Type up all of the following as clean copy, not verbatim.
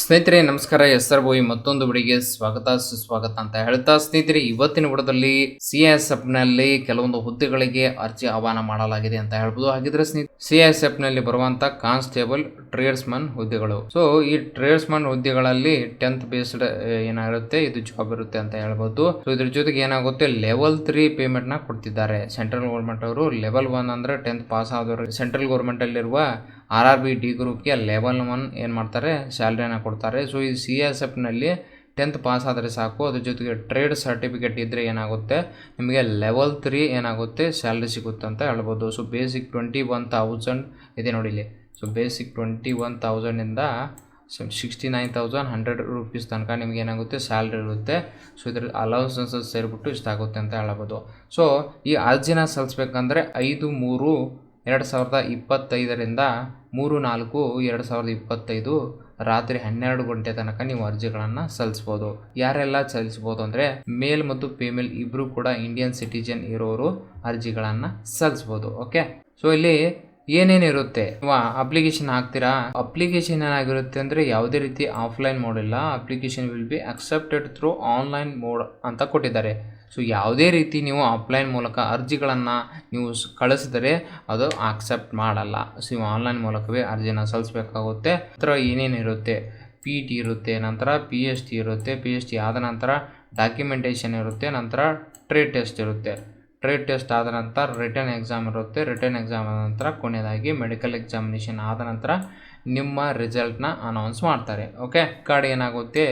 ಸ್ನೇಹಿತರೆ ನಮಸ್ಕಾರ. ಎಸ್ಆರ್ ಬೋಯಿ ಮತ್ತೊಂದು ವಿಡಿಯೋಗೆ ಸ್ವಾಗತ ಸುಸ್ವಾಗತ ಅಂತ ಹೇಳ್ತಾ, ಸ್ನೇಹಿತರೆ ಇವತ್ತಿನ ವಿಡಿಯೋದಲ್ಲಿ ಸಿಎಸ್ಎಫ್ ನಲ್ಲಿ ಕೆಲವೊಂದು ಹುದ್ದೆಗಳಿಗೆ ಅರ್ಜಿ ಆಹ್ವಾನ ಮಾಡಲಾಗಿದೆ ಅಂತ ಹೇಳ್ಬೋದು. ಹಾಗಿದ್ರೆ ಸಿಎಸ್ಎಫ್ ನಲ್ಲಿ ಬರುವಂತ ಕಾನ್ಸ್ಟೇಬಲ್, ಟ್ರೇಡ್ಸ್ಮನ್ ಹುದ್ದೆಗಳು. ಸೊ ಈ ಟ್ರೇಡ್ಸ್ಮನ್ ಹುದ್ದೆಗಳಲ್ಲಿ 10th ಬೇಸ್ಡ್ ಏನಾಗಿರುತ್ತೆ, ಇದು ಜಾಬ್ ಇರುತ್ತೆ ಅಂತ ಹೇಳ್ಬೋದು. ಸೊ ಇದ್ರ ಜೊತೆಗೆ ಏನಾಗುತ್ತೆ, ಲೆವೆಲ್ 3 ಪೇಮೆಂಟ್ ನ ಕೊಡ್ತಿದ್ದಾರೆ ಸೆಂಟ್ರಲ್ ಗೌರ್ಮೆಂಟ್ ಅವರು. ಲೆವೆಲ್ 1 ಅಂದ್ರೆ 10th ಪಾಸ್ ಆದವರು ಸೆಂಟ್ರಲ್ ಗೌರ್ಮೆಂಟ್ ಅಲ್ಲಿರುವ RRB ಡಿ ಗ್ರೂಪ್ಗೆ ಲೆವೆಲ್ 1 ಏನು ಮಾಡ್ತಾರೆ, ಸ್ಯಾಲ್ರಿನ ಕೊಡ್ತಾರೆ. ಸೊ ಈ CSF ನಲ್ಲಿ 10th ಪಾಸ್ ಆದರೆ ಸಾಕು. ಅದ್ರ ಜೊತೆಗೆ ಟ್ರೇಡ್ ಸರ್ಟಿಫಿಕೇಟ್ ಇದ್ದರೆ ಏನಾಗುತ್ತೆ, ನಿಮಗೆ ಲೆವೆಲ್ 3 ಏನಾಗುತ್ತೆ ಸ್ಯಾಲ್ರಿ ಸಿಗುತ್ತೆ ಅಂತ ಹೇಳ್ಬೋದು. ಸೊ ಬೇಸಿಕ್ 21,000 ಇದೆ ನೋಡಿ ಇಲ್ಲಿ. ಸೊ ಬೇಸಿಕ್ 21,000ಇಂದ 69,100 ರೂಪೀಸ್ ತನಕ ನಿಮ್ಗೆ ಏನಾಗುತ್ತೆ ಸ್ಯಾಲ್ರಿ ಇರುತ್ತೆ. ಸೊ ಇದ್ರ ಅಲೌನ್ಸಸ್ ಸೇರಿಬಿಟ್ಟು ಇಷ್ಟಾಗುತ್ತೆ ಅಂತ ಹೇಳ್ಬೋದು. ಸೊ ಈ ಅರ್ಜಿನ ಸಲ್ಲಿಸ್ಬೇಕಂದ್ರೆ 5/3/2025ರಿಂದ 3/4/2025 ರಾತ್ರಿ 12 ಗಂಟೆ ತನಕ ನೀವು ಅರ್ಜಿಗಳನ್ನು ಸಲ್ಲಿಸ್ಬೋದು. ಯಾರೆಲ್ಲ ಸಲ್ಲಿಸ್ಬೋದು ಅಂದರೆ ಮೇಲ್ ಮತ್ತು ಫಿಮೇಲ್ ಇಬ್ಬರು ಕೂಡ ಇಂಡಿಯನ್ ಸಿಟಿಜನ್ ಇರೋರು ಅರ್ಜಿಗಳನ್ನು ಸಲ್ಲಿಸ್ಬೋದು. ಓಕೆ, ಸೊ ಇಲ್ಲಿ ಏನೇನಿರುತ್ತೆ, ಅಪ್ಲಿಕೇಶನ್ ಹಾಕ್ತೀರಾ. ಅಪ್ಲಿಕೇಶನ್ ಏನಾಗಿರುತ್ತೆ ಅಂದರೆ ಯಾವುದೇ ರೀತಿ ಆಫ್ಲೈನ್ ಮೋಡ್ ಇಲ್ಲ. Application will be accepted through online mode ಅಂತ ಕೊಟ್ಟಿದ್ದಾರೆ. ಸೊ ಯಾವುದೇ ರೀತಿ ನೀವು ಆಫ್ಲೈನ್ ಮೂಲಕ ಅರ್ಜಿಗಳನ್ನು ನೀವು ಕಳಿಸಿದರೆ ಅದು ಆಕ್ಸೆಪ್ಟ್ ಮಾಡಲ್ಲ. ಸೊ ನೀವು ಆನ್ಲೈನ್ ಮೂಲಕವೇ ಅರ್ಜಿನ ಸಲ್ಲಿಸಬೇಕಾಗುತ್ತೆ. ನಂತರ ಏನೇನಿರುತ್ತೆ, PT ಇರುತ್ತೆ, ನಂತರ PST ಇರುತ್ತೆ. PST ಆದ ನಂತರ ಡಾಕ್ಯುಮೆಂಟೇಷನ್ ಇರುತ್ತೆ, ನಂತರ ಟ್ರೇಡ್ ಟೆಸ್ಟ್ ಇರುತ್ತೆ. ಟ್ರೇಡ್ ಟೆಸ್ಟ್ ಆದ ನಂತರ ರಿಟರ್ನ್ ಎಕ್ಸಾಮ್ ಇರುತ್ತೆ. ರಿಟರ್ನ್ ಎಕ್ಸಾಮ್ ಆದ ನಂತರ ಕೊನೆಯದಾಗಿ ಮೆಡಿಕಲ್ ಎಕ್ಸಾಮಿನೇಷನ್ ಆದ ನಂತರ ನಿಮ್ಮ ರಿಸಲ್ಟ್ನ ಅನೌನ್ಸ್ ಮಾಡ್ತಾರೆ. ಓಕೆ, ಕಾರ್ಡ್ ಏನಾಗುತ್ತೆ,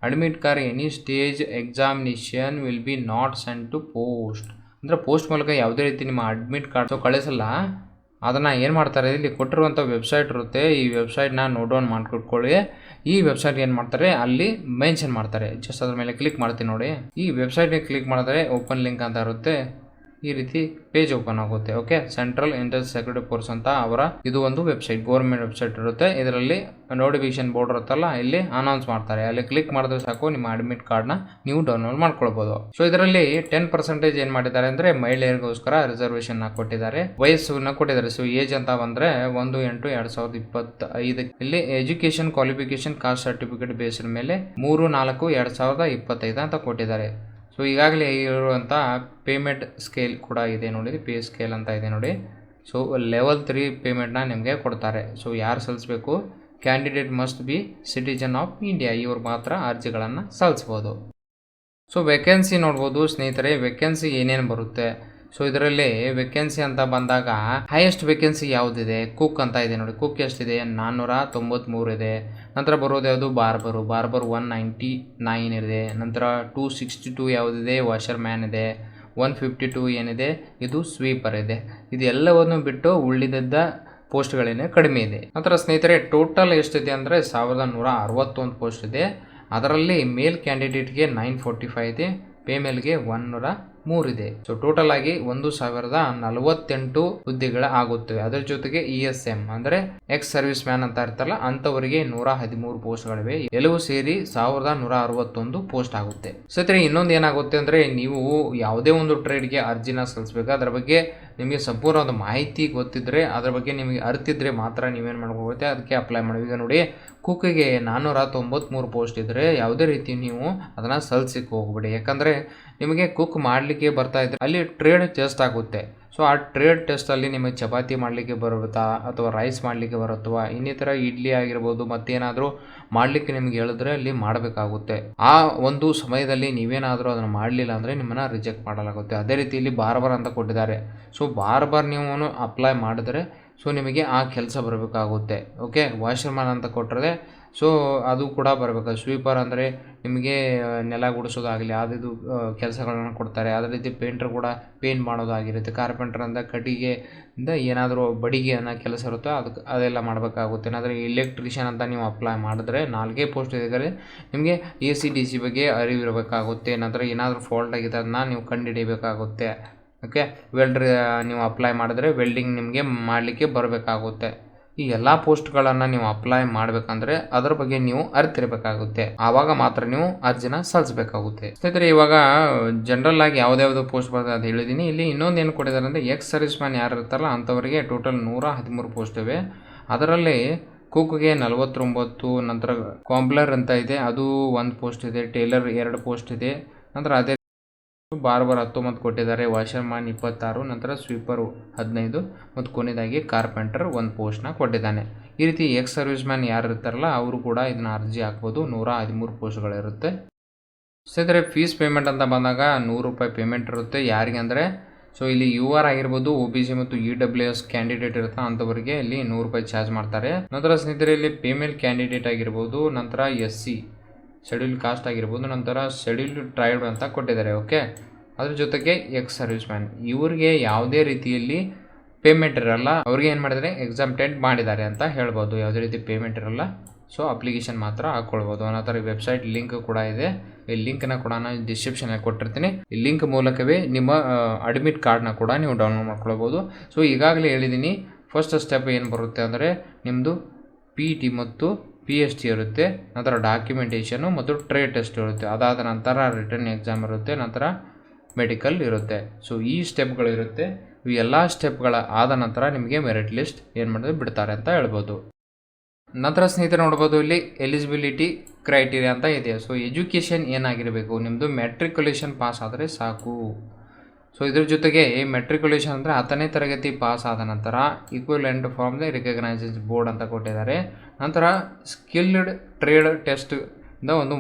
admit card any stage examination will be not send to post. ಅಂದರೆ ಪೋಸ್ಟ್ ಮೂಲಕ ಯಾವುದೇ ರೀತಿ ನಿಮ್ಮ ಅಡ್ಮಿಟ್ ಕಾರ್ಡ್ ಕಳಿಸಲ್ಲ. ಅದನ್ನು ಏನು ಮಾಡ್ತಾರೆ, ಇಲ್ಲಿ ಕೊಟ್ಟಿರುವಂಥ ವೆಬ್ಸೈಟ್ ಇರುತ್ತೆ. ಈ ವೆಬ್ಸೈಟ್ನ ನೋಟ್ ಡೌನ್ ಮಾಡಿಕೊಟ್ಕೊಳ್ಳಿ. ಈ ವೆಬ್ಸೈಟ್ ಏನು ಮಾಡ್ತಾರೆ, ಅಲ್ಲಿ ಮೆನ್ಷನ್ ಮಾಡ್ತಾರೆ. ಜಸ್ಟ್ ಅದ್ರ ಮೇಲೆ ಕ್ಲಿಕ್ ಮಾಡ್ತೀನಿ ನೋಡಿ. ಈ ವೆಬ್ಸೈಟ್ಗೆ ಕ್ಲಿಕ್ ಮಾಡಿದ್ರೆ ಓಪನ್ ಲಿಂಕ್ ಅಂತ ಇರುತ್ತೆ. ಈ ರೀತಿ ಪೇಜ್ ಓಪನ್ ಆಗುತ್ತೆ. Okay, central inter security force ಅಂತ ಅವರ ಇದು ಒಂದು ವೆಬ್ಸೈಟ್, ಗೌರ್ಮೆಂಟ್ ವೆಬ್ಸೈಟ್ ಇರುತ್ತೆ. ಇದರಲ್ಲಿ ನೋಟಿಫಿಕೇಶನ್ ಬೋರ್ಡ್ ಇರುತ್ತಲ್ಲ, ಇಲ್ಲಿ ಅನೌನ್ಸ್ ಮಾಡ್ತಾರೆ. ಅಲ್ಲಿ ಕ್ಲಿಕ್ ಮಾಡಿದ್ರೆ ಸಾಕು, ನಿಮ್ಮ ಅಡ್ಮಿಟ್ ಕಾರ್ಡ್ನ ನೀವು ಡೌನ್ಲೋಡ್ ಮಾಡ್ಕೊಳ್ಬೋದು. ಸೊ ಇದರಲ್ಲಿ 10% ಏನು ಮಾಡಿದ್ದಾರೆ ಅಂದರೆ ಮಹಿಳೆಯರಿಗೋಸ್ಕರ ರಿಸರ್ವೇಶನ್ ಕೊಟ್ಟಿದ್ದಾರೆ, ವಯಸ್ಸನ್ನ ಕೊಟ್ಟಿದ್ದಾರೆ. ಸೊ ಏಜ್ ಅಂತ ಬಂದರೆ 1/8/2025. ಇಲ್ಲಿ education qualification caste certificate based ಮೇಲೆ 3/4/2025 ಅಂತ ಕೊಟ್ಟಿದ್ದಾರೆ. ಸೊ ಈಗಾಗಲೇ ಇರುವಂಥ ಪೇಮೆಂಟ್ ಸ್ಕೇಲ್ ಕೂಡ ಇದೆ ನೋಡಿ, ಪೇ ಸ್ಕೇಲ್ ಅಂತ ಇದೆ ನೋಡಿ. ಸೊ ಲೆವೆಲ್ 3 ಪೇಮೆಂಟ್ನ ನಿಮಗೆ ಕೊಡ್ತಾರೆ. ಸೊ ಯಾರು ಸಲ್ಲಿಸಬೇಕು, candidate must be citizen of India, ಇವ್ರು ಮಾತ್ರ ಅರ್ಜಿಗಳನ್ನು ಸಲ್ಲಿಸ್ಬೋದು. ಸೊ ವೇಕೆನ್ಸಿ ನೋಡ್ಬೋದು ಸ್ನೇಹಿತರೆ, ವೇಕೆನ್ಸಿ ಏನೇನು ಬರುತ್ತೆ. ಸೊ ಇದರಲ್ಲಿ ವೇಕೆನ್ಸಿ ಅಂತ ಬಂದಾಗ ಹೈಯೆಸ್ಟ್ ವೇಕೆನ್ಸಿ ಯಾವುದಿದೆ, ಕುಕ್ ಅಂತ ಇದೆ ನೋಡಿ. ಕುಕ್ ಎಷ್ಟಿದೆ, 493 ಇದೆ. ನಂತರ ಬರೋದು ಯಾವುದು, ಬಾರ್ಬರು 199 ಇದೆ. ನಂತರ 262 ಯಾವುದಿದೆ, ವಾಷರ್ ಮ್ಯಾನ್ ಇದೆ. 152 ಏನಿದೆ, ಇದು ಸ್ವೀಪರ್ ಇದೆ. ಇದೆಲ್ಲವನ್ನು ಬಿಟ್ಟು ಉಳಿದಿದ್ದ ಪೋಸ್ಟ್ಗಳೇನೆ ಕಡಿಮೆ ಇದೆ. ನಂತರ ಸ್ನೇಹಿತರೆ ಟೋಟಲ್ ಎಷ್ಟಿದೆ ಅಂದರೆ 1161 ಪೋಸ್ಟ್ ಇದೆ. ಅದರಲ್ಲಿ ಮೇಲ್ ಕ್ಯಾಂಡಿಡೇಟ್ಗೆ 945 ಇದೆ, ಫಿಮೇಲ್ಗೆ 103 ಇದೆ. ಸೊ ಟೋಟಲ್ ಆಗಿ 1048 ಹುದ್ದೆಗಳ ಆಗುತ್ತವೆ. ಅದರ ಜೊತೆಗೆ ESM ಅಂದ್ರೆ ಎಕ್ಸ್ ಸರ್ವಿಸ್ ಮ್ಯಾನ್ ಅಂತ ಇರ್ತಾರಲ್ಲ, ಅಂತವರಿಗೆ 113 ಪೋಸ್ಟ್ಗಳಿವೆ. ಎಲ್ಲವೂ ಸೇರಿ 1161 ಪೋಸ್ಟ್ ಆಗುತ್ತೆ. ಸ್ನೇಹಿತರೆ ಇನ್ನೊಂದು ಏನಾಗುತ್ತೆ ಅಂದ್ರೆ, ನೀವು ಯಾವುದೇ ಒಂದು ಟ್ರೇಡ್ಗೆ ಅರ್ಜಿನ ಸಲ್ಲಿಸಬೇಕು, ಅದರ ಬಗ್ಗೆ ನಿಮಗೆ ಸಂಪೂರ್ಣವಾದ ಮಾಹಿತಿ ಗೊತ್ತಿದ್ರೆ, ಅದರ ಬಗ್ಗೆ ನಿಮಗೆ ಅರ್ತಿದ್ರೆ ಮಾತ್ರ ನೀವೇನು ಮಾಡ್ಕೋಗುತ್ತೆ, ಅದಕ್ಕೆ ಅಪ್ಲೈ ಮಾಡಿ. ಈಗ ನೋಡಿ, ಕುಕ್ಕಿಗೆ 493 ಪೋಸ್ಟ್ ಇದ್ದರೆ ಯಾವುದೇ ರೀತಿ ನೀವು ಅದನ್ನು ಸಲ್ಲಿಸಕ್ಕೆ ಹೋಗ್ಬೇಡಿ. ಯಾಕಂದರೆ ನಿಮಗೆ ಕುಕ್ ಮಾಡಲಿಕ್ಕೆ ಬರ್ತಾ ಇದ್ರೆ ಅಲ್ಲಿ ಟ್ರೇಡ್ ಟೆಸ್ಟ್ ಆಗುತ್ತೆ. ಸೊ ಆ ಟ್ರೇಡ್ ಟೆಸ್ಟಲ್ಲಿ ನಿಮಗೆ ಚಪಾತಿ ಮಾಡಲಿಕ್ಕೆ ಬರುತ್ತಾ, ಅಥವಾ ರೈಸ್ ಮಾಡಲಿಕ್ಕೆ ಬರುತ್ತವಾ, ಇನ್ನಿತರ ಇಡ್ಲಿ ಆಗಿರ್ಬೋದು, ಮತ್ತೇನಾದರೂ ಮಾಡಲಿಕ್ಕೆ ನಿಮ್ಗೆ ಹೇಳಿದ್ರೆ ಅಲ್ಲಿ ಮಾಡಬೇಕಾಗುತ್ತೆ. ಆ ಒಂದು ಸಮಯದಲ್ಲಿ ನೀವೇನಾದರೂ ಅದನ್ನು ಮಾಡಲಿಲ್ಲ ಅಂದರೆ ನಿಮ್ಮನ್ನು ರಿಜೆಕ್ಟ್ ಮಾಡಲಾಗುತ್ತೆ. ಅದೇ ರೀತಿ ಇಲ್ಲಿ ಬಾರ್ಬರ್ ಅಂತ ಕೊಟ್ಟಿದ್ದಾರೆ. ಸೊ ಬಾರ್ಬರ್ ನೀವು ಅಪ್ಲೈ ಮಾಡಿದ್ರೆ ಸೊ ನಿಮಗೆ ಆ ಕೆಲಸ ಬರಬೇಕಾಗುತ್ತೆ. ಓಕೆ, ವಾಷರ್ಮ್ಯಾನ್ ಅಂತ ಕೊಟ್ಟರೆ ಸೊ ಅದು ಕೂಡ ಬರಬೇಕು. ಸ್ವೀಪರ್ ಅಂದರೆ ನಿಮಗೆ ನೆಲ ಗುಡಿಸೋದಾಗಲಿ ಅದು ಕೆಲಸಗಳನ್ನು ಕೊಡ್ತಾರೆ. ಅದೇ ರೀತಿ ಪೇಂಟರ್ ಕೂಡ ಪೇಂಟ್ ಮಾಡೋದಾಗಿರುತ್ತೆ. ಕಾರ್ಪೆಂಟರ್ ಅಂತ ಕಟ್ಟಿಗೆಯಿಂದ ಏನಾದರೂ ಬಡಿಗೆ ಅನ್ನೋ ಕೆಲಸ ಇರುತ್ತೋ ಅದೆಲ್ಲ ಮಾಡಬೇಕಾಗುತ್ತೆ. ಏನಾದರೂ ಎಲೆಕ್ಟ್ರಿಷಿಯನ್ ಅಂತ ನೀವು ಅಪ್ಲೈ ಮಾಡಿದ್ರೆ 4 ಪೋಸ್ಟ್ ಇದ್ದರೆ ನಿಮಗೆ AC/DC ಬಗ್ಗೆ ಅರಿವಿರಬೇಕಾಗುತ್ತೆ. ನಂತರ ಏನಾದರೂ ಫಾಲ್ಟ್ ಆಗಿದೆ ಅದನ್ನ ನೀವು ಕಂಡುಹಿಡಿಯಬೇಕಾಗುತ್ತೆ. ಓಕೆ, ವೆಲ್ಡರ್ ನೀವು ಅಪ್ಲೈ ಮಾಡಿದ್ರೆ ವೆಲ್ಡಿಂಗ್ ನಿಮಗೆ ಮಾಡಲಿಕ್ಕೆ ಬರಬೇಕಾಗುತ್ತೆ. ಈ ಎಲ್ಲ ಪೋಸ್ಟ್ಗಳನ್ನು ನೀವು ಅಪ್ಲೈ ಮಾಡಬೇಕಂದ್ರೆ ಅದರ ಬಗ್ಗೆ ನೀವು ಅರಿತಿರಬೇಕಾಗುತ್ತೆ. ಆವಾಗ ಮಾತ್ರ ನೀವು ಅರ್ಜಿನ ಸಲ್ಲಿಸಬೇಕಾಗುತ್ತೆ. ಸ್ನೇಹಿತರೆ ಇವಾಗ ಜನರಲ್ ಆಗಿ ಯಾವ್ದಾವ್ದು ಪೋಸ್ಟ್ ಬರ್ತದೆ ಅದು ಹೇಳಿದ್ದೀನಿ. ಇಲ್ಲಿ ಇನ್ನೊಂದು ಏನು ಕೊಟ್ಟಿದ್ದಾರೆ ಅಂದರೆ ಎಕ್ಸ್ ಸರ್ವಿಸ್ ಮ್ಯಾನ್ ಯಾರು ಇರ್ತಾರಲ್ಲ ಅಂಥವರಿಗೆ ಟೋಟಲ್ 113 ಪೋಸ್ಟ್ ಇವೆ. ಅದರಲ್ಲಿ ಕುಕ್ಗೆ 49, ನಂತರ ಕಾಂಬ್ಲರ್ ಅಂತ ಇದೆ, ಅದು 1 ಪೋಸ್ಟ್ ಇದೆ, ಟೇಲರ್ 2 ಪೋಸ್ಟ್ ಇದೆ. ನಂತರ ಅದೇ ಬಾರ್ಬರ್ 19 ಕೊಟ್ಟಿದ್ದಾರೆ, ವಾಷರ್ಮ್ಯಾನ್ 26, ನಂತರ ಸ್ವೀಪರ್ 15 ಮತ್ತು ಕೊನೆಯದಾಗಿ ಕಾರ್ಪೆಂಟರ್ 1 ಪೋಸ್ಟ್ನ ಕೊಟ್ಟಿದ್ದಾನೆ. ಈ ರೀತಿ ಎಕ್ಸ್ ಸರ್ವಿಸ್ ಮ್ಯಾನ್ ಯಾರು ಇರ್ತಾರಲ್ಲ ಅವರು ಕೂಡ ಇದನ್ನ ಅರ್ಜಿ ಹಾಕ್ಬೋದು. 113 ಪೋಸ್ಟ್ಗಳಿರುತ್ತೆ. ಸ್ನೇಹಿತರೆ, ಫೀಸ್ ಪೇಮೆಂಟ್ ಅಂತ ಬಂದಾಗ 100 ರೂಪಾಯಿ ಪೇಮೆಂಟ್ ಇರುತ್ತೆ. ಯಾರಿಗೆ ಅಂದರೆ ಇಲ್ಲಿ UR ಆಗಿರ್ಬೋದು, OBC ಮತ್ತು EWS ಕ್ಯಾಂಡಿಡೇಟ್ ಇರುತ್ತೆ ಅಂಥವರಿಗೆ ಇಲ್ಲಿ 100 ರೂಪಾಯಿ ಚಾರ್ಜ್ ಮಾಡ್ತಾರೆ. ನಂತರ ಸ್ನೇಹಿತರೆ, ಇಲ್ಲಿ ಫೀಮೇಲ್ ಕ್ಯಾಂಡಿಡೇಟ್ ಆಗಿರ್ಬೋದು, ನಂತರ SC ಶೆಡ್ಯೂಲ್ ಕಾಸ್ಟ್ ಆಗಿರ್ಬೋದು, ನಂತರ ಶೆಡ್ಯೂಲ್ ಟ್ರೈಬ್ ಅಂತ ಕೊಟ್ಟಿದ್ದಾರೆ. ಓಕೆ, ಅದ್ರ ಜೊತೆಗೆ ಎಕ್ಸ್ ಸರ್ವಿಸ್ ಮ್ಯಾನ್ ಇವ್ರಿಗೆ ಯಾವುದೇ ರೀತಿಯಲ್ಲಿ ಪೇಮೆಂಟ್ ಇರಲ್ಲ. ಅವ್ರಿಗೆ ಏನು ಮಾಡಿದರೆ ಎಕ್ಸಾಮ್ಟೆಡ್ ಮಾಡಿದ್ದಾರೆ ಅಂತ ಹೇಳ್ಬೋದು. ಯಾವುದೇ ರೀತಿ ಪೇಮೆಂಟ್ ಇರಲ್ಲ. ಅಪ್ಲಿಕೇಶನ್ ಮಾತ್ರ ಹಾಕ್ಕೊಳ್ಬೋದು. ನಂತರ ವೆಬ್ಸೈಟ್ ಲಿಂಕ್ ಕೂಡ ಇದೆ. ಈ ಲಿಂಕ್ನ ಕೂಡ ನಾನು ಡಿಸ್ಕ್ರಿಪ್ಷನಲ್ಲಿ ಕೊಟ್ಟಿರ್ತೀನಿ. ಈ ಲಿಂಕ್ ಮೂಲಕವೇ ನಿಮ್ಮ ಅಡ್ಮಿಟ್ ಕಾರ್ಡ್ನ ಕೂಡ ನೀವು ಡೌನ್ಲೋಡ್ ಮಾಡ್ಕೊಳ್ಬೋದು. ಈಗಾಗಲೇ ಹೇಳಿದ್ದೀನಿ, ಫಸ್ಟ್ ಸ್ಟೆಪ್ ಏನು ಬರುತ್ತೆ ಅಂದರೆ ನಿಮ್ಮದು PT ಮತ್ತು PST ಇರುತ್ತೆ, ನಂತರ ಡಾಕ್ಯುಮೆಂಟೇಷನು ಮತ್ತು ಟ್ರೇಡ್ ಟೆಸ್ಟ್ ಇರುತ್ತೆ. ಅದಾದ ನಂತರ ರಿಟರ್ನ್ ಎಕ್ಸಾಮ್ ಇರುತ್ತೆ, ನಂತರ ಮೆಡಿಕಲ್ ಇರುತ್ತೆ. ಈ ಸ್ಟೆಪ್ಗಳಿರುತ್ತೆ. ಈ ಎಲ್ಲ ಸ್ಟೆಪ್ಗಳ ಆದ ನಂತರ ನಿಮಗೆ ಮೆರಿಟ್ ಲಿಸ್ಟ್ ಏನು ಮಾಡಿದ್ರೆ ಬಿಡ್ತಾರೆ ಅಂತ ಹೇಳ್ಬೋದು. ನಂತರ ಸ್ನೇಹಿತರೆ ನೋಡ್ಬೋದು, ಇಲ್ಲಿ ಎಲಿಜಿಬಿಲಿಟಿ ಕ್ರೈಟೀರಿಯಾ ಅಂತ ಇದೆ. ಎಜುಕೇಷನ್ ಏನಾಗಿರಬೇಕು, ನಿಮ್ಮದು ಮೆಟ್ರಿಕ್ಯುಲೇಷನ್ ಪಾಸ್ ಆದರೆ ಸಾಕು. ಇದ್ರ ಜೊತೆಗೆ ಮೆಟ್ರಿಕ್ಯುಲೇಷನ್ ಅಂದರೆ 10ನೇ ತರಗತಿ ಪಾಸ್ ಆದ ನಂತರ equivalent from the recognised board ಅಂತ ಕೊಟ್ಟಿದ್ದಾರೆ. ನಂತರ ಸ್ಕಿಲ್ಡ್ ಟ್ರೇಡ್ ಟೆಸ್ಟ್ ಇಂದ ಒಂದು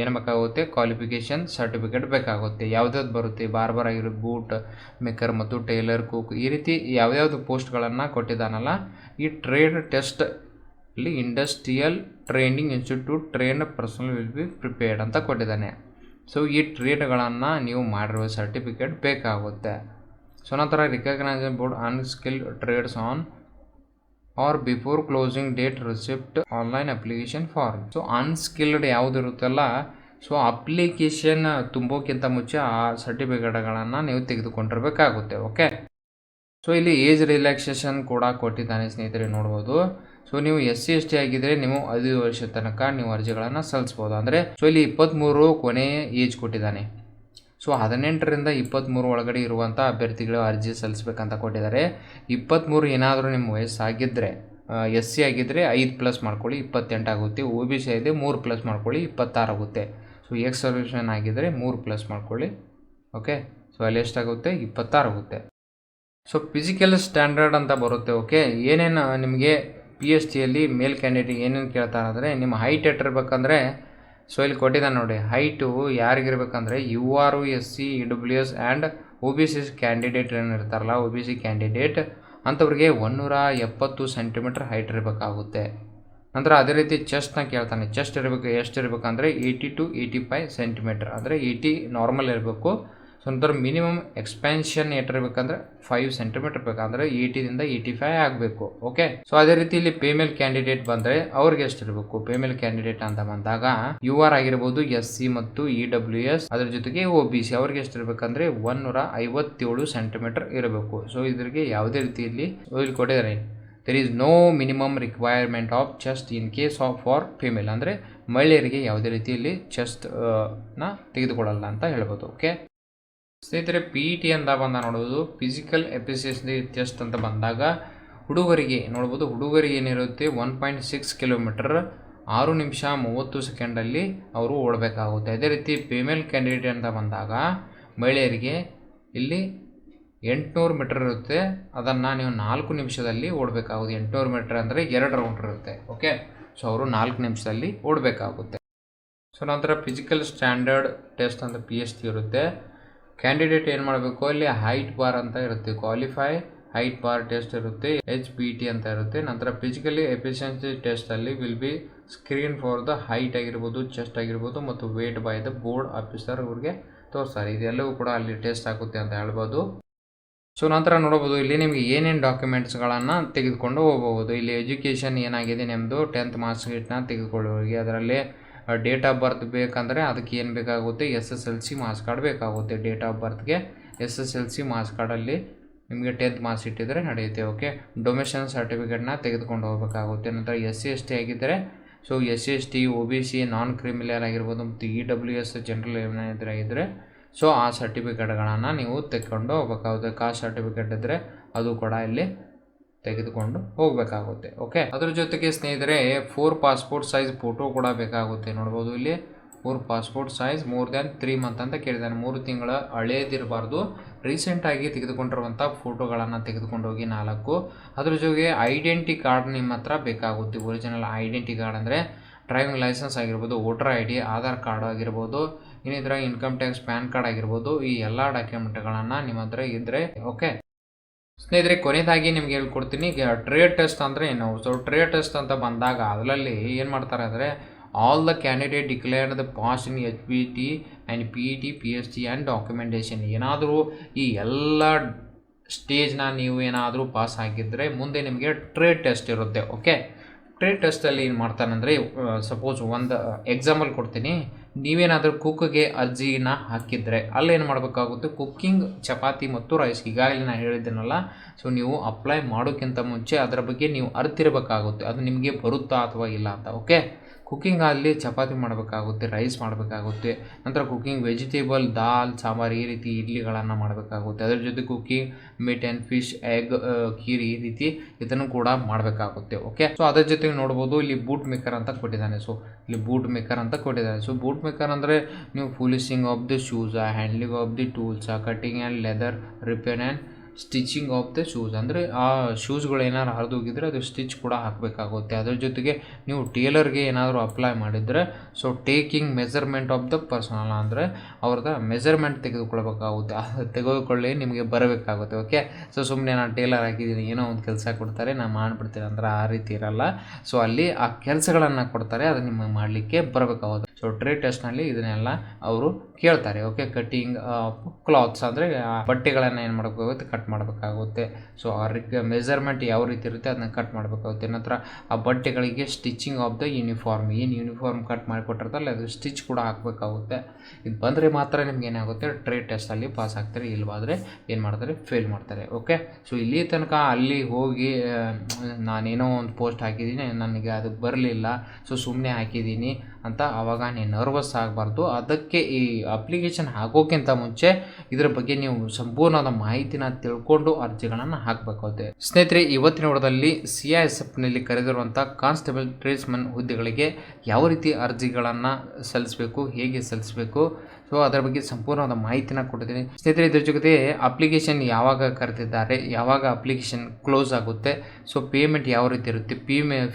ಏನು ಬೇಕಾಗುತ್ತೆ, ಕ್ವಾಲಿಫಿಕೇಷನ್ ಸರ್ಟಿಫಿಕೇಟ್ ಬೇಕಾಗುತ್ತೆ. ಯಾವ್ದಾವ್ದು ಬರುತ್ತೆ, ಬಾರ್ಬರ್ ಆಗಿರೋ ಬೂಟ್ ಮೇಕರ್ ಮತ್ತು ಟೈಲರ್, ಕುಕ್, ಈ ರೀತಿ ಯಾವ್ಯಾವ್ದು ಪೋಸ್ಟ್ಗಳನ್ನು ಕೊಟ್ಟಿದ್ದಾನಲ್ಲ, ಈ ಟ್ರೇಡ್ ಟೆಸ್ಟ್ ಇಲ್ಲಿ industrial training institute train personal will be prepared ಅಂತ ಕೊಟ್ಟಿದ್ದಾನೆ. ಈ ಟ್ರೇಡ್ಗಳನ್ನು ನೀವು ಮಾಡಿರುವ ಸರ್ಟಿಫಿಕೇಟ್ ಬೇಕಾಗುತ್ತೆ. ನಂತರ recognised board unskilled trades on or before closing date receipt online application form. Unskilled ಯಾವುದು ಇರುತ್ತಲ್ಲ, ಅಪ್ಲಿಕೇಶನ್ ತುಂಬೋಕ್ಕಿಂತ ಮುಂಚೆ ಆ ಸರ್ಟಿಫಿಕೇಟ್ಗಳನ್ನು ನೀವು ತೆಗೆದುಕೊಂಡಿರಬೇಕಾಗುತ್ತೆ. ಓಕೆ, ಇಲ್ಲಿ ಏಜ್ ರಿಲ್ಯಾಕ್ಸೇಷನ್ ಕೂಡ ಕೊಟ್ಟಿದ್ದಾನೆ ಸ್ನೇಹಿತರೆ ನೋಡ್ಬೋದು. ನೀವು SC ST ಆಗಿದ್ದರೆ ನೀವು 5 ವರ್ಷ ತನಕ ನೀವು ಅರ್ಜಿಗಳನ್ನು ಸಲ್ಲಿಸ್ಬೋದು. ಅಂದರೆ ಇಲ್ಲಿ 23 ಕೊನೆಯ ಏಜ್ ಕೊಟ್ಟಿದ್ದಾನೆ. 18ರಿಂದ 23 ಒಳಗಡೆ ಇರುವಂಥ ಅಭ್ಯರ್ಥಿಗಳು ಅರ್ಜಿ ಸಲ್ಲಿಸ್ಬೇಕಂತ ಕೊಟ್ಟಿದ್ದಾರೆ. 23 ಏನಾದರೂ ನಿಮ್ಮ ವಯಸ್ಸಾಗಿದ್ದರೆ, SC ಆಗಿದ್ದರೆ 5+ ಮಾಡ್ಕೊಳ್ಳಿ, 28 ಆಗುತ್ತೆ. OBC ಆಗಿದೆ 3+ ಮಾಡ್ಕೊಳ್ಳಿ, 26 ಆಗುತ್ತೆ. ಎಕ್ಸ್ ಸರ್ವಿಸ್ಮೆನ್ ಆಗಿದ್ದರೆ 3+ ಮಾಡ್ಕೊಳ್ಳಿ. ಓಕೆ, ಅಲ್ಲಿ ಎಷ್ಟಾಗುತ್ತೆ, 26 ಆಗುತ್ತೆ. ಫಿಸಿಕಲ್ ಸ್ಟ್ಯಾಂಡರ್ಡ್ ಅಂತ ಬರುತ್ತೆ. ಓಕೆ, ಏನೇನು ನಿಮಗೆ PSTಯಲ್ಲಿ ಮೇಲ್ ಕ್ಯಾಂಡಿಡೇಟ್ ಏನೇನು ಕೇಳ್ತಾರೆ ಅಂದರೆ, ನಿಮ್ಮ ಹೈಟ್ ಎಷ್ಟಿರ್ಬೇಕಂದ್ರೆ ಇಲ್ಲಿ ಕೊಟ್ಟಿದ್ದಾನೆ ನೋಡಿ. ಹೈಟು ಯಾರಿಗಿರ್ಬೇಕಂದ್ರೆ UR, SC, EWS and OBC candidate ಏನಿರ್ತಾರಲ್ಲ, OBC ಕ್ಯಾಂಡಿಡೇಟ್ ಅಂಥವ್ರಿಗೆ 170 ಸೆಂಟಿಮೀಟರ್ ಹೈಟ್ ಇರಬೇಕಾಗುತ್ತೆ. ನಂತರ ಅದೇ ರೀತಿ ಚೆಸ್ಟ್ನ ಕೇಳ್ತಾನೆ. ಚೆಸ್ಟ್ ಎಷ್ಟಿರ್ಬೇಕಂದ್ರೆ 80 to 85 ಸೆಂಟಿಮೀಟರ್, ಅಂದರೆ 80 ನಾರ್ಮಲ್ ಇರಬೇಕು. ನಂತರ ಮಿನಿಮಮ್ ಎಕ್ಸ್ಪ್ಯಾನ್ಷನ್ ಇರಬೇಕಂದ್ರೆ 5 ಸೆಂಟಿಮೀಟರ್ ಬೇಕಂದ್ರೆ 80ದಿಂದ 85 ಆಗಬೇಕು. ಓಕೆ, ಅದೇ ರೀತಿ ಇಲ್ಲಿ ಫೀಮೇಲ್ ಕ್ಯಾಂಡಿಡೇಟ್ ಬಂದರೆ ಅವ್ರಿಗೆ ಎಷ್ಟಿರಬೇಕು, ಫೀಮೇಲ್ ಕ್ಯಾಂಡಿಡೇಟ್ ಅಂತ ಬಂದಾಗ UR ಆಗಿರ್ಬೋದು, SC ಮತ್ತು EWS, ಅದ್ರ ಜೊತೆಗೆ OBC ಅವ್ರಿಗೆ ಎಷ್ಟಿರ್ಬೇಕಂದ್ರೆ 157 ಸೆಂಟಿಮೀಟರ್ ಇರಬೇಕು. ಇದ್ರಿಗೆ ಯಾವುದೇ ರೀತಿಯಲ್ಲಿ ಇಲ್ಲಿ ಕೊಟ್ಟಿದ್ದಾರೆ, there is no minimum requirement of chest in case of for female, ಅಂದರೆ ಮಹಿಳೆಯರಿಗೆ ಯಾವುದೇ ರೀತಿಯಲ್ಲಿ ಚೆಸ್ಟ್ ನ ತೆಗೆದುಕೊಳ್ಳಲ್ಲ ಅಂತ ಹೇಳ್ಬೋದು. ಓಕೆ ಸ್ನೇಹಿತರೆ, PET ಅಂತ ಬಂದ ನೋಡ್ಬೋದು, ಫಿಸಿಕಲ್ ಎಫಿಷಿಯನ್ಸಿ ಟೆಸ್ಟ್ ಅಂತ ಬಂದಾಗ ಹುಡುಗರಿಗೆ ನೋಡ್ಬೋದು, ಹುಡುಗರಿಗೆ ಏನಿರುತ್ತೆ 1.6 ಕಿಲೋಮೀಟರ್ 6 ನಿಮಿಷ 30 ಸೆಕೆಂಡಲ್ಲಿ ಅವರು ಓಡಬೇಕಾಗುತ್ತೆ. ಅದೇ ರೀತಿ ಫಿಮೇಲ್ ಕ್ಯಾಂಡಿಡೇಟ್ ಅಂತ ಬಂದಾಗ ಮಹಿಳೆಯರಿಗೆ ಇಲ್ಲಿ 800 ಮೀಟರ್ ಇರುತ್ತೆ, ಅದನ್ನು ನೀವು 4 ನಿಮಿಷದಲ್ಲಿ ಓಡಬೇಕಾಗುತ್ತೆ. 800 ಮೀಟರ್ ಅಂದರೆ 2 ರೌಂಡ್ ಇರುತ್ತೆ. ಓಕೆ, ಅವರು 4 ನಿಮಿಷದಲ್ಲಿ ಓಡಬೇಕಾಗುತ್ತೆ. ನಂತರ ಫಿಸಿಕಲ್ ಸ್ಟ್ಯಾಂಡರ್ಡ್ ಟೆಸ್ಟ್ ಅಂತ PST ಇರುತ್ತೆ. ಕ್ಯಾಂಡಿಡೇಟ್ ಏನು ಮಾಡಬೇಕು, ಅಲ್ಲಿ ಹೈಟ್ ಬಾರ್ ಅಂತ ಇರುತ್ತೆ, ಕ್ವಾಲಿಫೈ ಹೈಟ್ ಬಾರ್ ಟೆಸ್ಟ್ ಇರುತ್ತೆ, HPT ಅಂತ ಇರುತ್ತೆ. ನಂತರ ಫಿಸಿಕಲಿ ಎಫಿಷಿಯನ್ಸಿ ಟೆಸ್ಟಲ್ಲಿ will be screen for the height ಆಗಿರ್ಬೋದು, ಚೆಸ್ಟ್ ಆಗಿರ್ಬೋದು ಮತ್ತು weight by the board officer ಅವ್ರಿಗೆ ತೋರಿಸ್ತಾರೆ. ಇದೆಲ್ಲವೂ ಕೂಡ ಅಲ್ಲಿ ಟೆಸ್ಟ್ ಆಗುತ್ತೆ ಅಂತ ಹೇಳ್ಬೋದು. ನಂತರ ನೋಡಬಹುದು ಇಲ್ಲಿ ನಿಮಗೆ ಏನೇನು ಡಾಕ್ಯುಮೆಂಟ್ಸ್ಗಳನ್ನು ತೆಗೆದುಕೊಂಡು ಹೋಗಬಹುದು. ಇಲ್ಲಿ ಎಜುಕೇಷನ್ ಏನಾಗಿದೆ, ನಿಮ್ಮದು 10th ಮಾರ್ಕ್ಸ್ ಶೀಟ್ನ ತೆಗೆದುಕೊಳ್ಳುವವರಿಗೆ ಅದರಲ್ಲಿ ಡೇಟ್ ಆಫ್ ಬರ್ತ್ ಬೇಕಂದರೆ ಅದಕ್ಕೆ ಏನು ಬೇಕಾಗುತ್ತೆ, SSLC ಮಾರ್ಕ್ಸ್ ಕಾರ್ಡ್ ಬೇಕಾಗುತ್ತೆ. ಡೇಟ್ ಆಫ್ ಬರ್ತ್ಗೆ SSLC ಮಾರ್ಕ್ಸ್ ಕಾರ್ಡಲ್ಲಿ ನಿಮಗೆ 10th ಮಾರ್ಕ್ಸ್ ಶೀಟ್ ಇದ್ದರೆ ನಡೆಯುತ್ತೆ. ಓಕೆ, ಡೊಮೇಷನ್ ಸರ್ಟಿಫಿಕೇಟ್ನ ತೆಗೆದುಕೊಂಡು ಹೋಗಬೇಕಾಗುತ್ತೆ. ನಂತರ SC ST ಆಗಿದ್ದರೆ SC ST, OBC, ನಾನ್ ಕ್ರಿಮಿನಲ್ ಆಗಿರ್ಬೋದು ಮತ್ತು EWS ಜನರಲ್ ಏನಾದರೂ ಆಗಿದ್ದರೆ ಆ ಸರ್ಟಿಫಿಕೇಟ್ಗಳನ್ನು ನೀವು ತೆಗೆದುಕೊಂಡು ಹೋಗಬೇಕಾಗುತ್ತೆ. ಕಾಸ್ಟ್ ಸರ್ಟಿಫಿಕೇಟ್ ಇದ್ದರೆ ಅದು ಕೂಡ ಇಲ್ಲಿ ತೆಗೆದುಕೊಂಡು ಹೋಗಬೇಕಾಗುತ್ತೆ. ಓಕೆ, ಅದ್ರ ಜೊತೆಗೆ ಸ್ನೇಹಿತರೆ 4 ಪಾಸ್ಪೋರ್ಟ್ ಸೈಜ್ ಫೋಟೋ ಕೂಡ ಬೇಕಾಗುತ್ತೆ. ನೋಡ್ಬೋದು ಇಲ್ಲಿ 4 passport size more than 3 month ಅಂತ ಕೇಳಿದ್ದಾನೆ. 3 ತಿಂಗಳ ಹಳೇದಿರಬಾರ್ದು, ರೀಸೆಂಟಾಗಿ ತೆಗೆದುಕೊಂಡಿರುವಂಥ ಫೋಟೋಗಳನ್ನು ತೆಗೆದುಕೊಂಡು ಹೋಗಿ 4. ಅದ್ರ ಜೊತೆಗೆ ಐಡೆಂಟಿ ಕಾರ್ಡ್ ನಿಮ್ಮ ಹತ್ರ ಬೇಕಾಗುತ್ತೆ. ಒರಿಜಿನಲ್ ಐಡೆಂಟಿ ಕಾರ್ಡ್ ಅಂದರೆ ಡ್ರೈವಿಂಗ್ ಲೈಸೆನ್ಸ್ ಆಗಿರ್ಬೋದು, ವೋಟರ್ ID, ಆಧಾರ್ ಕಾರ್ಡ್ ಆಗಿರ್ಬೋದು, ಇನ್ನಿತರ ಇನ್ಕಮ್ ಟ್ಯಾಕ್ಸ್ ಪ್ಯಾನ್ ಕಾರ್ಡ್ ಆಗಿರ್ಬೋದು, ಈ ಎಲ್ಲ ಡಾಕ್ಯುಮೆಂಟ್ಗಳನ್ನು ನಿಮ್ಮ ಹತ್ರ ಇದ್ದರೆ ಓಕೆ. ಸ್ನೇಹಿತರೆ ಕೊನೆಯದಾಗಿ ನಿಮ್ಗೆ ಹೇಳ್ಕೊಡ್ತೀನಿ, ಈಗ ಟ್ರೇಡ್ ಟೆಸ್ಟ್ ಅಂದರೆ ಏನು. ಸೊ ಟ್ರೇಡ್ ಟೆಸ್ಟ್ ಅಂತ ಬಂದಾಗ ಅದರಲ್ಲಿ ಏನು ಮಾಡ್ತಾರೆ ಅಂದರೆ all the candidate declared the pass in HPT and PET, PhD and documentation. ಏನಾದರೂ ಈ ಎಲ್ಲ ಸ್ಟೇಜ್ನ ನೀವು ಏನಾದರೂ ಪಾಸ್ ಆಗಿದ್ದರೆ ಮುಂದೆ ನಿಮಗೆ ಟ್ರೇಡ್ ಟೆಸ್ಟ್ ಇರುತ್ತೆ. ಓಕೆ, ಟ್ರೇಡ್ ಟೆಸ್ಟಲ್ಲಿ ಏನು ಮಾಡ್ತಾನಂದರೆ ಸಪೋಸ್ ಒಂದು ಎಕ್ಸಾಂಪಲ್ ಕೊಡ್ತೀನಿ. ನೀವೇನಾದರೂ ಕುಕ್ಗೆ ಅರ್ಜಿನ ಹಾಕಿದರೆ ಅಲ್ಲೇನು ಮಾಡಬೇಕಾಗುತ್ತೆ, ಕುಕ್ಕಿಂಗ್ ಚಪಾತಿ ಮತ್ತು ರೈಸ್ ಈಗಾಗಲೇ ನಾನು ಹೇಳಿದ್ದೇನಲ್ಲ. ಸೊ ನೀವು ಅಪ್ಲೈ ಮಾಡೋಕ್ಕಿಂತ ಮುಂಚೆ ಅದರ ಬಗ್ಗೆ ನೀವು ಅರಿತಿರಬೇಕಾಗುತ್ತೆ, ಅದು ನಿಮಗೆ ಬರುತ್ತಾ ಅಥವಾ ಇಲ್ಲ ಅಂತ. ಓಕೆ, ಕುಕ್ಕಿಂಗ್ ಅಲ್ಲಿ ಚಪಾತಿ ಮಾಡಬೇಕಾಗುತ್ತೆ, ರೈಸ್ ಮಾಡಬೇಕಾಗುತ್ತೆ, ನಂತರ ಕುಕ್ಕಿಂಗ್ ವೆಜಿಟೇಬಲ್, ದಾಲ್, ಸಾಂಬಾರು, ಈ ರೀತಿ ಇಡ್ಲಿಗಳನ್ನು ಮಾಡಬೇಕಾಗುತ್ತೆ. ಅದರ ಜೊತೆ cooking meet and fish, egg, kheer, ಈ ರೀತಿ ಇದನ್ನು ಕೂಡ ಮಾಡಬೇಕಾಗುತ್ತೆ. ಓಕೆ, ಸೊ ಅದರ ಜೊತೆಗೆ ನೋಡ್ಬೋದು ಇಲ್ಲಿ ಬೂಟ್ ಮೇಕರ್ ಅಂತ ಕೊಟ್ಟಿದ್ದಾನೆ. ಸೊ ಇಲ್ಲಿ ಬೂಟ್ ಮೇಕರ್ ಅಂತ ಕೊಟ್ಟಿದ್ದಾನೆ. ಸೊ ಬೂಟ್ ಮೇಕರ್ ಅಂದರೆ ನೀವು polishing of the shoes, handling of the tools, cutting and leather, repair and stitching of the shoes ಅಂದರೆ ಆ ಶೂಸ್ಗಳು ಏನಾದ್ರು ಹರಿದೋಗಿದ್ರೆ ಅದು ಸ್ಟಿಚ್ ಕೂಡ ಹಾಕಬೇಕಾಗುತ್ತೆ. ಅದರ ಜೊತೆಗೆ ನೀವು ಟೇಲರ್ಗೆ ಏನಾದರೂ ಅಪ್ಲೈ ಮಾಡಿದರೆ so taking measurement of the personal ಅಂದರೆ ಅವ್ರದ್ದು ಮೆಜರ್ಮೆಂಟ್ ತೆಗೆದುಕೊಳ್ಬೇಕಾಗುತ್ತೆ. ಅದು ತೆಗೆದುಕೊಳ್ಳಿ ನಿಮಗೆ ಬರಬೇಕಾಗುತ್ತೆ. ಓಕೆ, ಸೊ ಸುಮ್ಮನೆ ನಾನು ಟೇಲರ್ ಹಾಕಿದ್ದೀನಿ ಏನೋ ಒಂದು ಕೆಲಸ ಕೊಡ್ತಾರೆ ನಾನು ಮಾಡಿಬಿಡ್ತೀನಿ ಅಂದರೆ ಆ ರೀತಿ ಇರಲ್ಲ. ಸೊ ಅಲ್ಲಿ ಆ ಕೆಲಸಗಳನ್ನು ಕೊಡ್ತಾರೆ, ಅದು ನಿಮಗೆ ಮಾಡಲಿಕ್ಕೆ ಬರಬೇಕಾಗುತ್ತೆ. ಸೊ ಟ್ರೇಡ್ ಟೆಸ್ಟ್ನಲ್ಲಿ ಇದನ್ನೆಲ್ಲ ಅವರು ಕೇಳ್ತಾರೆ. ಓಕೆ, ಕಟಿಂಗ್ ಕ್ಲಾತ್ಸ್ ಅಂದರೆ ಬಟ್ಟೆಗಳನ್ನು ಏನು ಮಾಡಬೇಕಾಗುತ್ತೆ, ಕಟ್ ಮಾಡಬೇಕಾಗುತ್ತೆ. ಸೊ ಆ ಮೆಜರ್ಮೆಂಟ್ ಯಾವ ರೀತಿ ಇರುತ್ತೆ ಅದನ್ನ ಕಟ್ ಮಾಡಬೇಕಾಗುತ್ತೆ. ನಂತರ ಆ ಬಟ್ಟೆಗಳಿಗೆ ಸ್ಟಿಚಿಂಗ್ ಆಫ್ ದ ಯೂನಿಫಾರ್ಮ್, ಏನು ಯೂನಿಫಾರ್ಮ್ ಕಟ್ ಮಾಡಿಕೊಟ್ಟಿರ್ತಾರಲ್ಲ ಅದು ಸ್ಟಿಚ್ ಕೂಡ ಹಾಕಬೇಕಾಗುತ್ತೆ. ಇದು ಬಂದರೆ ಮಾತ್ರ ನಿಮ್ಗೆ ಏನಾಗುತ್ತೆ ಟ್ರೇಡ್ ಟೆಸ್ಟಲ್ಲಿ ಪಾಸ್ ಆಗ್ತಾರೆ, ಇಲ್ವಾದರೆ ಏನು ಮಾಡ್ತಾರೆ ಫೇಲ್ ಮಾಡ್ತಾರೆ. ಓಕೆ, ಸೊ ಇಲ್ಲಿ ತನಕ ಅಲ್ಲಿ ಹೋಗಿ ನಾನೇನೋ ಒಂದು ಪೋಸ್ಟ್ ಹಾಕಿದ್ದೀನಿ ನನಗೆ ಅದು ಬರಲಿಲ್ಲ ಸೊ ಸುಮ್ಮನೆ ಹಾಕಿದ್ದೀನಿ ಅಂತ ಆವಾಗ ನೀವು ನರ್ವಸ್ ಆಗಬಾರ್ದು. ಅದಕ್ಕೆ ಈ ಅಪ್ಲಿಕೇಶನ್ ಹಾಕೋಕ್ಕಿಂತ ಮುಂಚೆ ಇದರ ಬಗ್ಗೆ ನೀವು ಸಂಪೂರ್ಣವಾದ ಮಾಹಿತಿನ ತಿಳ್ಕೊಂಡು ಅರ್ಜಿಗಳನ್ನು ಹಾಕಬೇಕಾಗುತ್ತೆ. ಸ್ನೇಹಿತರೆ ಇವತ್ತಿನ ವಿಡಿಯೋದಲ್ಲಿ CISFನಲ್ಲಿ ಕರೆದಿರುವಂಥ ಕಾನ್ಸ್ಟೇಬಲ್ ಟ್ರೇಡ್ಸ್ಮನ್ ಹುದ್ದೆಗಳಿಗೆ ಯಾವ ರೀತಿ ಅರ್ಜಿಗಳನ್ನು ಸಲ್ಲಿಸಬೇಕು, ಹೇಗೆ ಸಲ್ಲಿಸಬೇಕು, ಸೊ ಅದರ ಬಗ್ಗೆ ಸಂಪೂರ್ಣವಾದ ಮಾಹಿತಿನ ಕೊಟ್ಟಿದ್ದೀನಿ ಸ್ನೇಹಿತರೆ. ಇದ್ರ ಜೊತೆ ಅಪ್ಲಿಕೇಶನ್ ಯಾವಾಗ ಕರೆದಿದ್ದಾರೆ, ಯಾವಾಗ ಅಪ್ಲಿಕೇಶನ್ ಕ್ಲೋಸ್ ಆಗುತ್ತೆ, ಸೊ ಪೇಮೆಂಟ್ ಯಾವ ರೀತಿ ಇರುತ್ತೆ,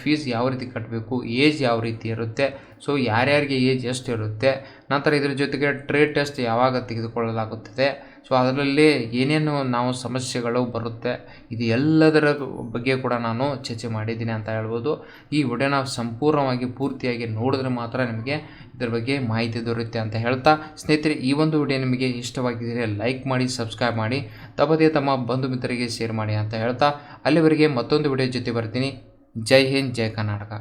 ಫೀಸ್ ಯಾವ ರೀತಿ ಕಟ್ಟಬೇಕು, ಏಜ್ ಯಾವ ರೀತಿ ಇರುತ್ತೆ, ಸೊ ಯಾರ್ಯಾರಿಗೆ ಏಜ್ ಎಷ್ಟು ಇರುತ್ತೆ, ನಂತರ ಇದ್ರ ಜೊತೆಗೆ ಟ್ರೇಡ್ ಟೆಸ್ಟ್ ಯಾವಾಗ ತೆಗೆದುಕೊಳ್ಳಲಾಗುತ್ತದೆ, ಸೊ ಅದರಲ್ಲಿ ಏನೇನು ನಾವು ಸಮಸ್ಯೆಗಳು ಬರುತ್ತೆ, ಇದು ಎಲ್ಲದರ ಬಗ್ಗೆ ಕೂಡ ನಾನು ಚರ್ಚೆ ಮಾಡಿದ್ದೀನಿ ಅಂತ ಹೇಳ್ಬೋದು. ಈ ವಿಡಿಯೋನ ಸಂಪೂರ್ಣವಾಗಿ ಪೂರ್ತಿಯಾಗಿ ನೋಡಿದ್ರೆ ಮಾತ್ರ ನಿಮಗೆ ಇದರ ಬಗ್ಗೆ ಮಾಹಿತಿ ದೊರೆಯುತ್ತೆ ಅಂತ ಹೇಳ್ತಾ ಸ್ನೇಹಿತರೆ ಈ ಒಂದು ವಿಡಿಯೋ ನಿಮಗೆ ಇಷ್ಟವಾಗಿದ್ದರೆ ಲೈಕ್ ಮಾಡಿ, ಸಬ್ಸ್ಕ್ರೈಬ್ ಮಾಡಿ, ತಪ್ಪದೇ ತಮ್ಮ ಬಂಧು ಮಿತ್ರರಿಗೆ ಶೇರ್ ಮಾಡಿ ಅಂತ ಹೇಳ್ತಾ ಅಲ್ಲಿವರೆಗೆ ಮತ್ತೊಂದು ವಿಡಿಯೋ ಜೊತೆ ಬರ್ತೀನಿ. ಜೈ ಹಿಂದ್, ಜೈ ಕರ್ನಾಟಕ.